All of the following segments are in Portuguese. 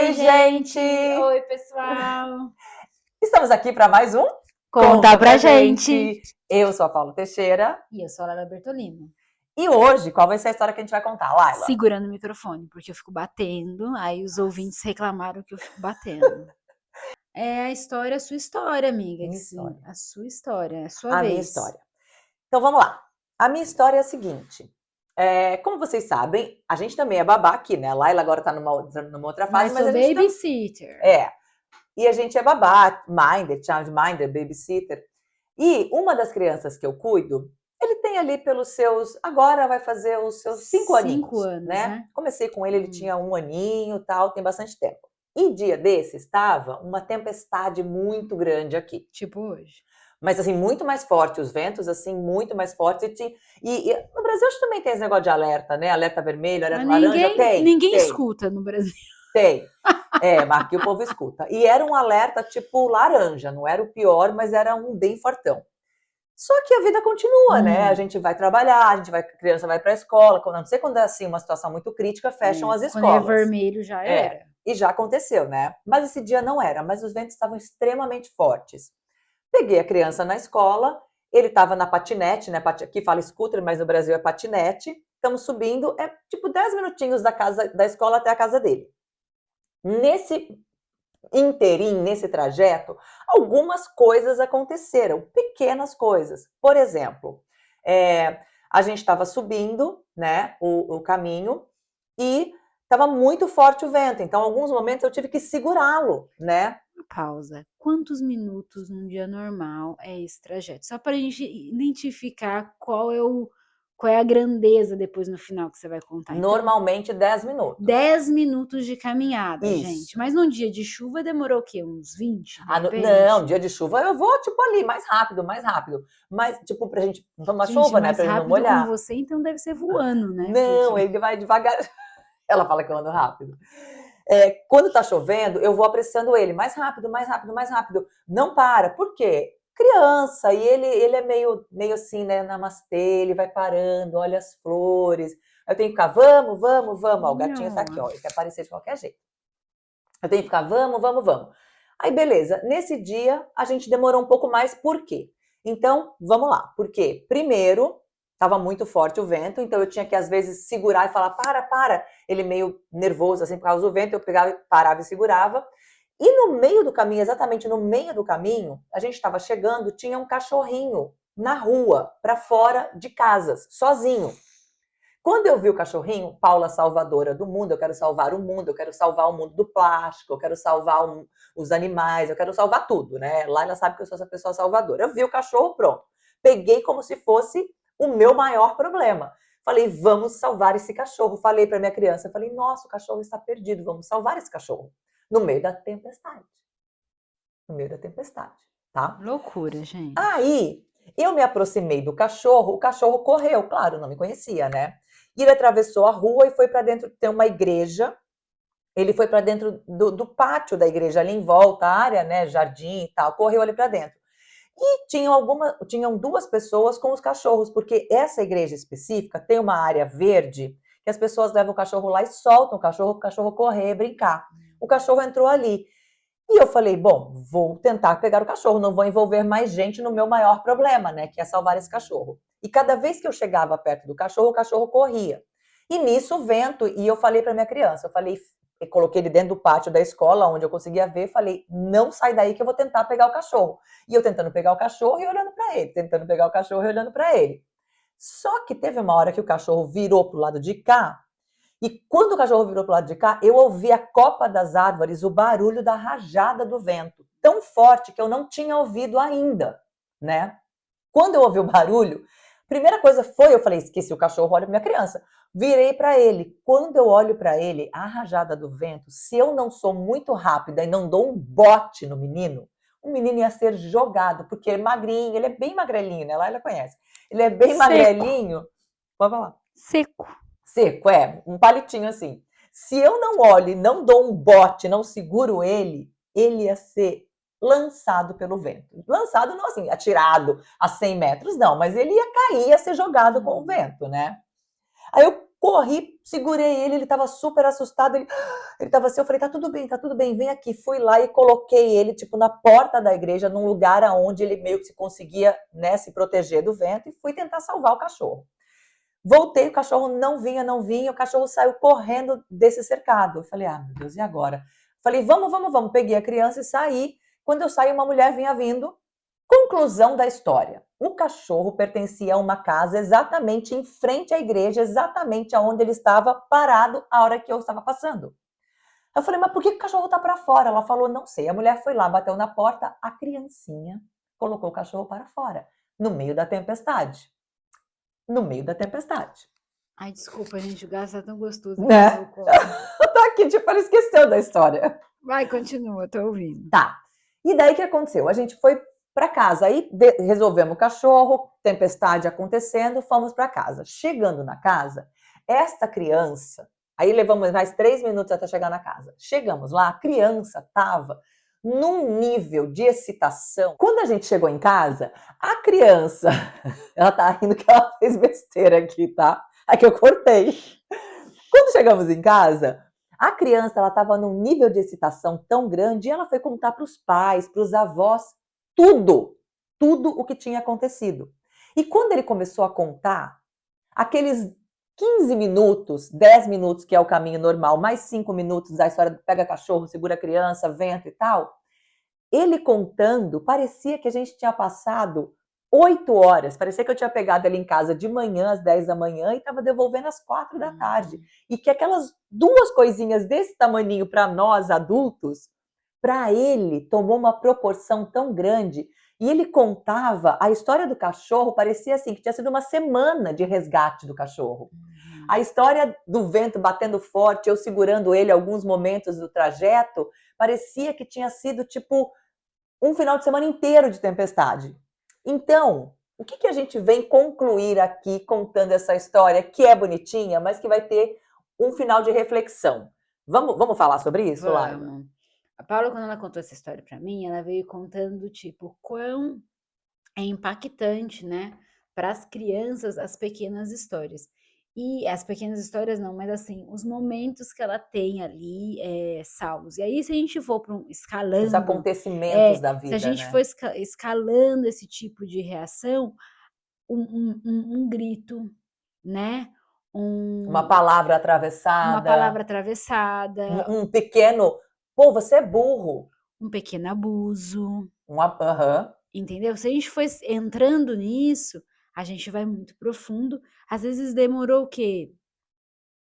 Oi, gente! Oi, pessoal! Estamos aqui para mais um Conta pra gente! Eu sou a Paula Teixeira. E eu sou a Laila Bertolino. E hoje, qual vai ser a história que a gente vai contar, Laila? Segurando o microfone, porque eu fico batendo, aí os ouvintes reclamaram que eu fico batendo. É a história, a sua história, amiga. Minha história. A sua história, a sua A vez. minha história. Então vamos lá. A minha história é a seguinte. Como vocês sabem, a gente também é babá aqui, né? A Laila agora tá numa outra fase, mas sou a gente babysitter. E a gente é babá, childminder, babysitter. E uma das crianças que eu cuido, ele tem ali pelos seus... Agora vai fazer os seus 5 aninhos. 5 anos, né? Comecei com ele tinha 1 aninho, tal, tem bastante tempo. E dia desses estava uma tempestade muito grande aqui. Tipo hoje. Mas assim, muito mais forte, os ventos assim, muito mais fortes. E no Brasil acho que também tem esse negócio de alerta, né? Alerta vermelho, alerta laranja, tem. Ninguém escuta no Brasil. Tem. Mas aqui o povo escuta. E era um alerta tipo laranja, não era o pior, mas era um bem fortão. Só que a vida continua, né? A gente vai trabalhar, a criança vai para a escola. Não sei quando é assim uma situação muito crítica, fecham as escolas. Quando é vermelho já era. E já aconteceu, né? Mas esse dia não era, mas os ventos estavam extremamente fortes. Peguei a criança na escola, ele estava na patinete, né? Aqui fala scooter, mas no Brasil é patinete. Estamos subindo, é tipo 10 minutinhos da escola até a casa dele. Nesse inteirinho, nesse trajeto, algumas coisas aconteceram, pequenas coisas. Por exemplo, a gente estava subindo, né, o caminho e estava muito forte o vento, então em alguns momentos eu tive que segurá-lo, né? Pausa. Quantos minutos num dia normal é esse trajeto? Só para a gente identificar qual é a grandeza depois no final que você vai contar. Normalmente 10 minutos. 10 minutos de caminhada, Isso. gente. Mas num dia de chuva demorou o quê? Uns 20? Não, dia de chuva eu vou, tipo, ali, mais rápido. Mas, tipo, pra gente não tomar chuva, né? Pra gente não molhar. Com você, então deve ser voando, né? Não, ele vai devagar. Ela fala que eu ando rápido. Quando tá chovendo, eu vou apressando ele. Mais rápido, mais rápido, mais rápido. Não para. Por quê? Criança, e ele é meio assim, né? Namastê, ele vai parando, olha as flores. Eu tenho que ficar, vamos. Ó, o gatinho tá aqui, ó. Ele quer aparecer de qualquer jeito. Eu tenho que ficar, vamos. Aí, beleza. Nesse dia, a gente demorou um pouco mais. Por quê? Então, vamos lá. Por quê? Primeiro, estava muito forte o vento, então eu tinha que, às vezes, segurar e falar, para. Ele meio nervoso, assim, por causa do vento, eu pegava, parava e segurava. E no meio do caminho, exatamente no meio do caminho, a gente estava chegando, tinha um cachorrinho na rua, para fora de casas, sozinho. Quando eu vi o cachorrinho, Paula salvadora do mundo, eu quero salvar o mundo, eu quero salvar o mundo do plástico, eu quero salvar os animais, eu quero salvar tudo, né? Lá ela sabe que eu sou essa pessoa salvadora. Eu vi o cachorro, pronto. Peguei como se fosse o meu maior problema. Falei, vamos salvar esse cachorro. Falei para minha criança, falei, nossa, o cachorro está perdido, vamos salvar esse cachorro. No meio da tempestade. Tá? Loucura, gente. Aí, eu me aproximei do cachorro, o cachorro correu, claro, não me conhecia, né? E ele atravessou a rua e foi para dentro, tem uma igreja, ele foi para dentro do pátio da igreja, ali em volta, a área, né, jardim e tal, correu ali para dentro. E tinham 2 pessoas com os cachorros, porque essa igreja específica tem uma área verde, que as pessoas levam o cachorro lá e soltam o cachorro correr, brincar. O cachorro entrou ali. E eu falei, bom, vou tentar pegar o cachorro, não vou envolver mais gente no meu maior problema, né, que é salvar esse cachorro. E cada vez que eu chegava perto do cachorro, o cachorro corria. E nisso o vento, e eu falei para minha criança, eu coloquei ele dentro do pátio da escola, onde eu conseguia ver, falei, não sai daí que eu vou tentar pegar o cachorro. E eu tentando pegar o cachorro e olhando para ele, tentando pegar o cachorro e olhando para ele. Só que teve uma hora que o cachorro virou pro lado de cá, e quando o cachorro virou pro lado de cá, eu ouvi a copa das árvores, o barulho da rajada do vento, tão forte que eu não tinha ouvido ainda, né? Quando eu ouvi o barulho, a primeira coisa foi, eu falei, esqueci o cachorro, olha pra minha criança. Virei para ele. Quando eu olho para ele, a rajada do vento, se eu não sou muito rápida e não dou um bote no menino, o menino ia ser jogado, porque ele é magrinho, ele é bem magrelinho, né? Lá ela conhece. Ele é bem magrelinho. Pode falar. Seco, um palitinho assim. Se eu não olho e não dou um bote, não seguro ele ia ser lançado pelo vento. Lançado não assim, atirado a 100 metros, não, mas ele ia cair, ia ser jogado com o vento, né? Aí corri, segurei ele estava super assustado, ele estava assim, eu falei, tá tudo bem, vem aqui. Fui lá e coloquei ele, tipo, na porta da igreja, num lugar aonde ele meio que se conseguia, né, se proteger do vento, e fui tentar salvar o cachorro. Voltei, o cachorro não vinha, o cachorro saiu correndo desse cercado. Eu falei, meu Deus, e agora? Falei, vamos. Peguei a criança e saí. Quando eu saí, uma mulher vinha vindo. Conclusão da história. O cachorro pertencia a uma casa exatamente em frente à igreja, exatamente aonde ele estava parado a hora que eu estava passando. Eu falei, mas por que o cachorro está para fora? Ela falou, não sei. A mulher foi lá, bateu na porta, a criancinha colocou o cachorro para fora, no meio da tempestade. No meio da tempestade. Ai, desculpa, gente, o gato tá tão gostoso aqui Né? no meu colo. Tá aqui, tipo, ela esqueceu da história. Vai, continua, tô ouvindo. Tá. E daí o que aconteceu? A gente foi para casa, aí resolvemos o cachorro, tempestade acontecendo, fomos para casa. Chegando na casa, esta criança, aí levamos mais 3 minutos até chegar na casa. Chegamos lá, a criança estava num nível de excitação. Quando a gente chegou em casa, a criança, ela tá rindo que ela fez besteira aqui, tá? Aqui eu cortei. Quando chegamos em casa, a criança ela estava num nível de excitação tão grande e ela foi contar para os pais, para os avós, tudo o que tinha acontecido. E quando ele começou a contar, aqueles 15 minutos, 10 minutos, que é o caminho normal, mais 5 minutos da história do pega cachorro, segura criança, vento e tal, ele contando, parecia que a gente tinha passado 8 horas, parecia que eu tinha pegado ele em casa de manhã, às 10 da manhã, e estava devolvendo às 4 da tarde. E que aquelas 2 coisinhas desse tamaninho para nós adultos, para ele tomou uma proporção tão grande. E ele contava, a história do cachorro parecia assim, que tinha sido uma semana de resgate do cachorro. A história do vento batendo forte, eu segurando ele alguns momentos do trajeto, parecia que tinha sido tipo um final de semana inteiro de tempestade. Então, o que a gente vem concluir aqui contando essa história que é bonitinha, mas que vai ter um final de reflexão? Vamos falar sobre isso, Laila? Vamos. A Paula, quando ela contou essa história para mim, ela veio contando, tipo, quão é impactante, né, para as crianças, as pequenas histórias. E as pequenas histórias não, mas assim, os momentos que ela tem ali salvos. E aí, se a gente for para Os escalando, acontecimentos da se a vida, gente for né? escalando esse tipo de reação, um grito, né? Uma Um, palavra uma palavra atravessada, atravessada, um pequeno, pô, você é burro. um pequeno abuso, Aham. entendeu? Se a gente for entrando nisso, a gente vai muito profundo. Às vezes demorou o quê?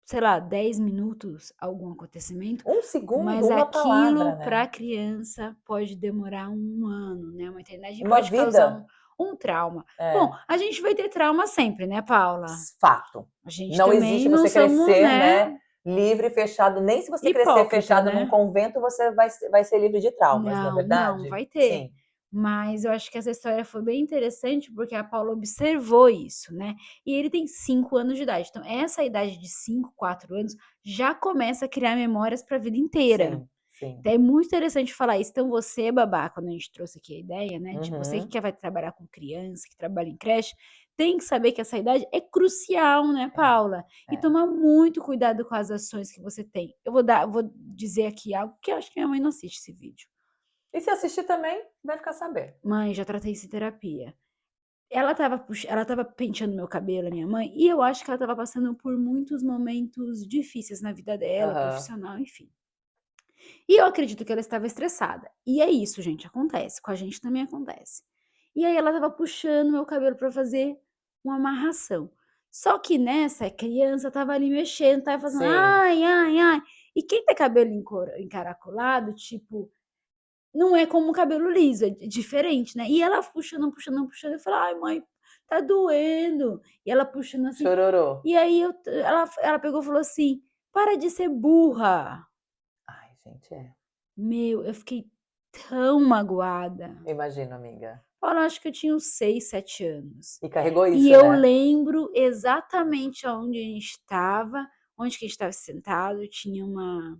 Sei lá, 10 minutos algum acontecimento, Um segundo, mas uma palavra, aquilo para né? a criança pode demorar 1 ano, né, uma eternidade, Uma pode causar vida. um trauma. Bom, É. a gente vai ter trauma sempre, né, Paula? Fato. A gente Não também existe não você somos, crescer, né, né, livre, fechado. Nem se você crescer hipócrita, fechado num né? convento, você vai ser livre de traumas, não é Não, não, verdade? vai ter. Sim, Mas eu acho que essa história foi bem interessante, porque a Paula observou isso, né. E ele tem 5 anos de idade, então essa idade de 5, 4 anos, já começa a criar memórias para a vida inteira. sim. Então é muito interessante falar isso. Então você, babá, quando a gente trouxe aqui a ideia, né, de você que Uhum. vai trabalhar com criança, que trabalha em creche, tem que saber que essa idade é crucial, né, Paula? E É. tomar muito cuidado com as ações que você tem. Eu vou dizer aqui algo que eu acho que minha mãe não assiste esse vídeo. E se assistir também, vai ficar sabendo. Mãe, já tratei isso em terapia. Ela estava penteando meu cabelo, a minha mãe, e eu acho que ela estava passando por muitos momentos difíceis na vida dela, Aham. profissional, enfim. E eu acredito que ela estava estressada. E é isso, gente, acontece, com a gente também acontece. E aí ela estava puxando meu cabelo para fazer uma amarração. Só que nessa, a criança estava ali mexendo, estava fazendo Sim. ai, ai, ai. E quem tem cabelo encaracolado, tipo, não é como o cabelo liso, é diferente, né. E ela puxando, puxando, puxando, eu falei: "Ai mãe, tá doendo". E ela puxando assim, Chororô. e aí ela pegou e falou assim: "Para de ser burra". Ai, gente, é. Meu, eu fiquei tão magoada. Imagino, amiga. Olha, eu acho que eu tinha uns 6, 7 anos. E carregou E isso, eu né? lembro exatamente aonde a gente estava, onde que a gente estava sentado, tinha uma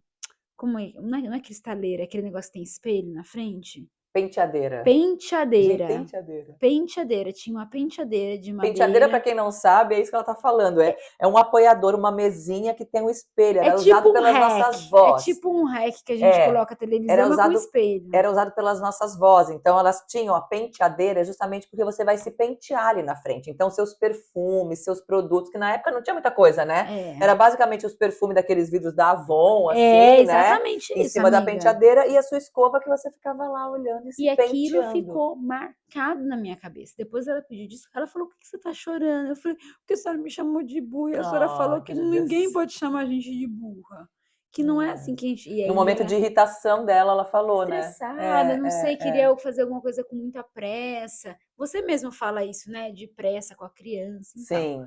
como é? Não é cristaleira, é aquele negócio que tem espelho na frente? Penteadeira. Gente, Penteadeira. penteadeira. Penteadeira. Tinha uma penteadeira de Penteadeira, para madeira. quem não sabe, é isso que ela tá falando. É um apoiador, uma mesinha que tem um espelho. É Era tipo usado um pelas rack. nossas É vós. tipo um rack que a gente É, coloca a televisão, era mas com usado, espelho. era usado pelas nossas vós. Então, elas tinham a penteadeira justamente porque você vai se pentear ali na frente. Então, seus perfumes, seus produtos, que na época não tinha muita coisa, né? É. Era basicamente os perfumes daqueles vidros da Avon, assim, É né? exatamente Em isso, cima da amiga. penteadeira e a sua escova que você ficava lá olhando e se E aquilo penteando. ficou marcado na minha cabeça. Depois ela pediu desculpa. Ela falou: "Por que você tá chorando?" Eu falei: "Porque a senhora me chamou de burra e a senhora falou Ai, que meu ninguém Deus. pode chamar a gente de burra. Que não é assim que a gente." E No aí momento de ela irritação dela, ela falou, né? estressada, não sei, É. queria fazer alguma coisa com muita pressa. Você mesmo fala isso, né, de pressa com a criança e tal. Sim.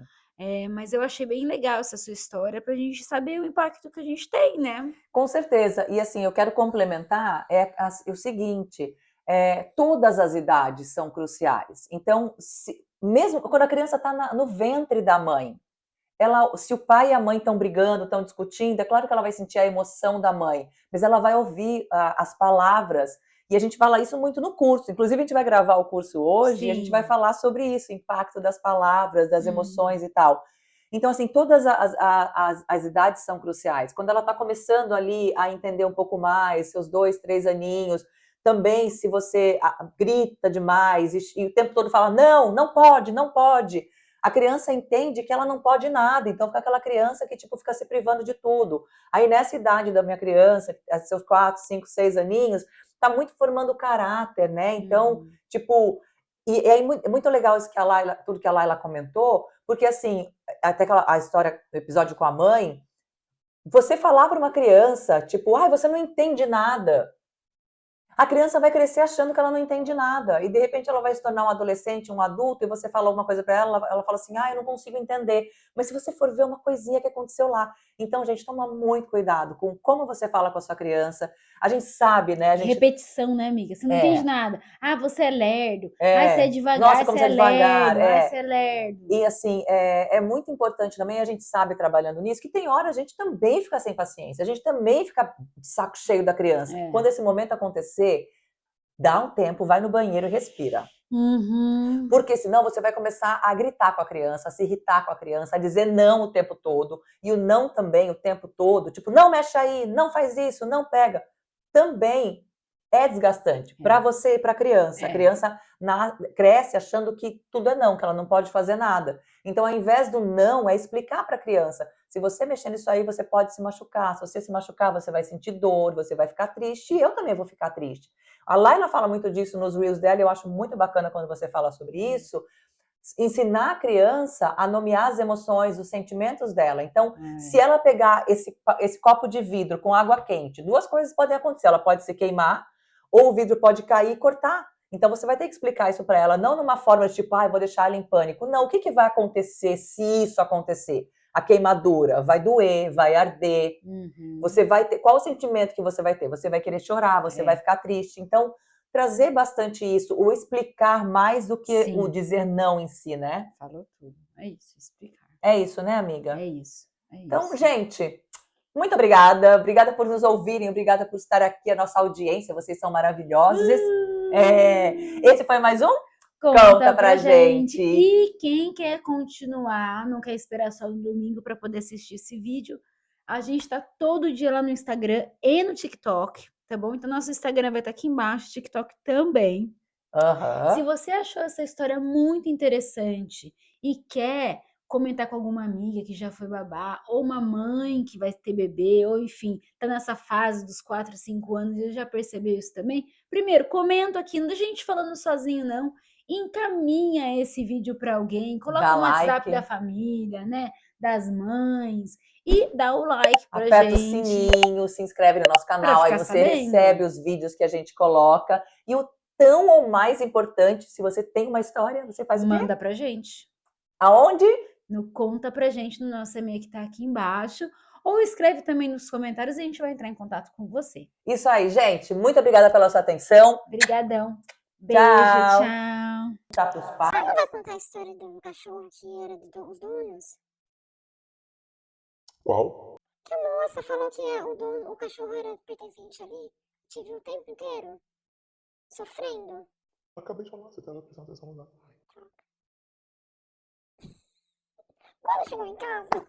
Mas eu achei bem legal essa sua história pra gente saber o impacto que a gente tem, né. Com certeza. E assim, eu quero complementar o seguinte: todas as idades são cruciais. Então, mesmo quando a criança está no ventre da mãe, se o pai e a mãe estão brigando, estão discutindo, é claro que ela vai sentir a emoção da mãe, mas ela vai ouvir as palavras. E a gente fala isso muito no curso. Inclusive, a gente vai gravar o curso hoje e a gente vai Sim. falar sobre isso, o impacto das palavras, das emoções Uhum. e tal. Então, assim, todas as idades são cruciais. Quando ela está começando ali a entender um pouco mais, seus 2, 3 aninhos, também se você grita demais e o tempo todo fala, não, não pode, não pode, a criança entende que ela não pode nada, então fica aquela criança que, tipo, fica se privando de tudo. Aí, nessa idade da minha criança, seus 4, 5, 6 aninhos, tá muito formando o caráter, né? Então, Uhum. tipo, e é muito legal isso que a Laila, tudo que a Laila comentou, porque, assim, até a história, o episódio com a mãe, você falar para uma criança, tipo, ai, você não entende nada. A criança vai crescer achando que ela não entende nada. E de repente ela vai se tornar um adolescente, um adulto, e você fala alguma coisa para ela fala assim: ah, eu não consigo entender. Mas se você for ver uma coisinha que aconteceu lá. Então, gente, toma muito cuidado com como você fala com a sua criança. A gente sabe, né? A gente. Repetição, né, amiga? Você não entende É, nada. "Ah, você é lerdo. Ai, você é é. Nossa, devagar, como você você é é devagar. lerdo. Ai, você É. é lerdo." E assim, é muito importante também, a gente sabe trabalhando nisso, que tem hora a gente também fica sem paciência, a gente também fica de saco cheio da criança. Quando É. esse momento acontecer, dá um tempo, vai no banheiro e respira. Uhum. Porque senão você vai começar a gritar com a criança, a se irritar com a criança, a dizer não o tempo todo. E o não também o tempo todo, tipo, não mexe aí, não faz isso, não pega. Também é desgastante para É. você e para a criança. A É. criança cresce achando que tudo é não, que ela não pode fazer nada. Então, ao invés do não, é explicar para a criança: se você mexer nisso aí, você pode se machucar. Se você se machucar, você vai sentir dor, você vai ficar triste. E eu também vou ficar triste. A Laila fala muito disso nos reels dela, e eu acho muito bacana quando você fala sobre isso. Ensinar a criança a nomear as emoções, os sentimentos dela. Então, se ela pegar esse copo de vidro com água quente, duas coisas podem acontecer. Ela pode se queimar, ou o vidro pode cair e cortar. Então, você vai ter que explicar isso para ela, não numa forma de tipo, vou deixar ela em pânico. Não, o que vai acontecer se isso acontecer? A queimadura vai doer, vai arder. Uhum. Você vai ter. Qual o sentimento que você vai ter? Você vai querer chorar, você vai ficar triste. Então, trazer bastante isso, o explicar mais do que o Sim. dizer não em si, né? Falou tudo. É isso, explicar. É isso, né, amiga? É isso. Então, gente, muito obrigada. Obrigada por nos ouvirem, obrigada por estar aqui, a nossa audiência. Vocês são maravilhosos. Esse foi mais um Conta pra pra gente. gente. E quem quer continuar, não quer esperar só no domingo para poder assistir esse vídeo, a gente tá todo dia lá no Instagram e no TikTok, tá bom? Então nosso Instagram vai estar aqui embaixo, TikTok também. Se você achou essa história muito interessante e quer comentar com alguma amiga que já foi babá, ou uma mãe que vai ter bebê, ou enfim, tá nessa fase dos 4, 5 anos e já percebeu isso também, primeiro, comenta aqui, não deixa a gente falando sozinho não, encaminha esse vídeo para alguém, coloca Dá no WhatsApp da like, família, né, das mães, e dá o like pra aperta o gente, sininho, se inscreve no nosso pra canal, aí ficar você recebe sabendo. os vídeos que a gente coloca. E o tão ou mais importante, se você tem uma história, você faz o quê? Manda pra gente. Aonde? No Conta Pra Gente, no nosso e-mail que tá aqui embaixo, ou escreve também nos comentários e a gente vai entrar em contato com você. Isso aí, gente. Muito obrigada pela sua atenção. Obrigadão. Beijo, Tchau. tchau. Tá pros pais. Você não vai contar a história do cachorro que era dos donos? Qual? Que a moça falou que o cachorro era pertencente ali. Te viu o tempo inteiro. Sofrendo. Acabei de falar, você tava prestando atenção no lugar. Quando chegou em casa,